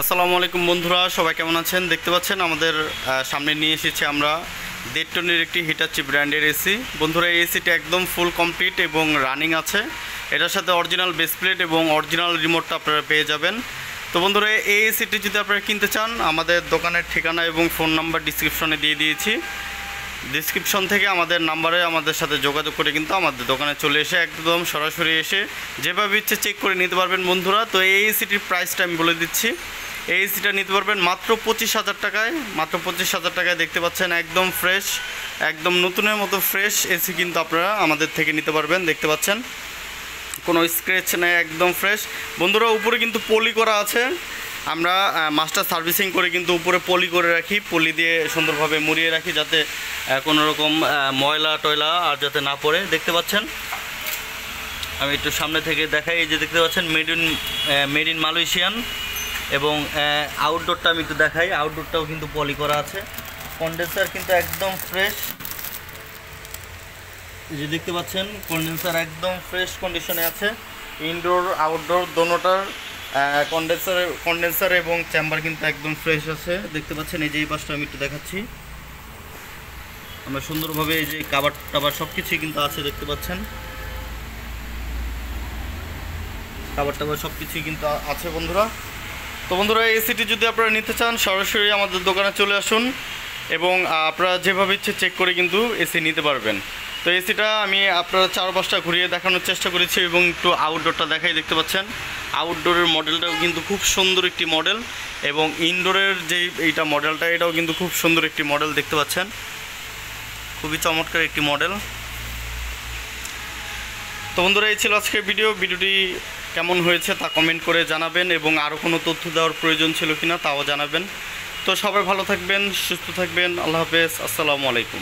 আসসালামু আলাইকুম বন্ধুরা, সবাই কেমন আছেন? দেখতে পাচ্ছেন আমাদের সামনে নিয়ে এসেছি আমরা 1.5 টনের একটি হিটাচি ব্র্যান্ডের এসি। বন্ধুরা, এই এসিটা একদম ফুল কমপ্লিট এবং রানিং আছে। এটার সাথে অরিজিনাল বেস প্লেট এবং অরিজিনাল রিমোটটা আপনারা পেয়ে যাবেন। তো বন্ধুরা, এই এসিটি যদি আপনারা কিনতে চান, আমাদের দোকানের ঠিকানা এবং ফোন নাম্বার ডিসক্রিপশনে দিয়ে দিয়েছি। ডিসক্রিপশন থেকে আমাদের নাম্বারে আমাদের সাথে যোগাযোগ করে কিন্তু আমাদের দোকানে চলে এসে একদম সরাসরি এসে যেভাবে ইচ্ছে চেক করে নিতে পারবেন বন্ধুরা। তো এই এসিটির প্রাইসটা আমি বলে দিচ্ছি। এই এসিটা নিতে পারবেন মাত্র 25,000 টাকায়। মাত্র 25,000 টাকায় দেখতে পাচ্ছেন একদম ফ্রেশ, একদম নতুনের মতো ফ্রেশ এসি কিন্তু আপনারা আমাদের থেকে নিতে পারবেন। দেখতে পাচ্ছেন কোনো স্ক্র্যাচ নেই, একদম ফ্রেশ বন্ধুরা। উপরে কিন্তু পলি করা আছে, আমরা মাস্টার সার্ভিসিং করে কিন্তু উপরে পলি করে রাখি, পলি দিয়ে সুন্দরভাবে মুড়িয়ে রাখি যাতে কোনো রকম ময়লা টয়লা আর যাতে না পড়ে। দেখতে পাচ্ছেন, আমি একটু সামনে থেকে দেখাই। এই যে দেখতে পাচ্ছেন মেড ইন মালয়েশিয়ান। এবং আউটডোরটা আমি একটু দেখাই, আউটডোরটাও কিন্তু পলি করা আছে। কন্ডেন্সার কিন্তু একদম ফ্রেশ, এই যে দেখতে পাচ্ছেন কন্ডেন্সার একদম ফ্রেশ কন্ডিশনে আছে। ইনডোর আউটডোর দোনোটার কন্ডেন্সার এবং চেম্বার কিন্তু একদম ফ্রেশ আছে। দেখতে পাচ্ছেন এই যে এই পাশটা আমি একটু দেখাচ্ছি। আমরা সুন্দরভাবে এই যে কাবার টাবার সব কিছুই কিন্তু আছে, দেখতে পাচ্ছেন কাবার টাবার সব কিছুই কিন্তু আছে বন্ধুরা। তো বন্ধুরা, এই এসিটি যদি আপনারা নিতে চান, সরাসরি আমাদের দোকানে চলে আসুন এবং আপনারা যেভাবে ইচ্ছে চেক করে কিন্তু এসি নিতে পারবেন। তো এসিটা আমি আপনারা 4-5টা ঘুরিয়ে দেখানোর চেষ্টা করেছি এবং একটু আউটডোরটা দেখাই। দেখতে পাচ্ছেন আউটডোরের মডেলটাও কিন্তু খুব সুন্দর একটি মডেল এবং ইনডোরের যেই এইটা মডেলটা, এটাও কিন্তু খুব সুন্দর একটি মডেল। দেখতে পাচ্ছেন খুবই চমৎকার একটি মডেল। তো বন্ধুরা, এই ছিল আজকের ভিডিওটি কেমন হয়েছে তা কমেন্ট করে জানাবেন এবং আরও কোনো তথ্য দেওয়ার প্রয়োজন ছিল কিনা তাও জানাবেন। তো সবাই ভালো থাকবেন, সুস্থ থাকবেন। আল্লাহ হাফেজ, আসসালামু আলাইকুম।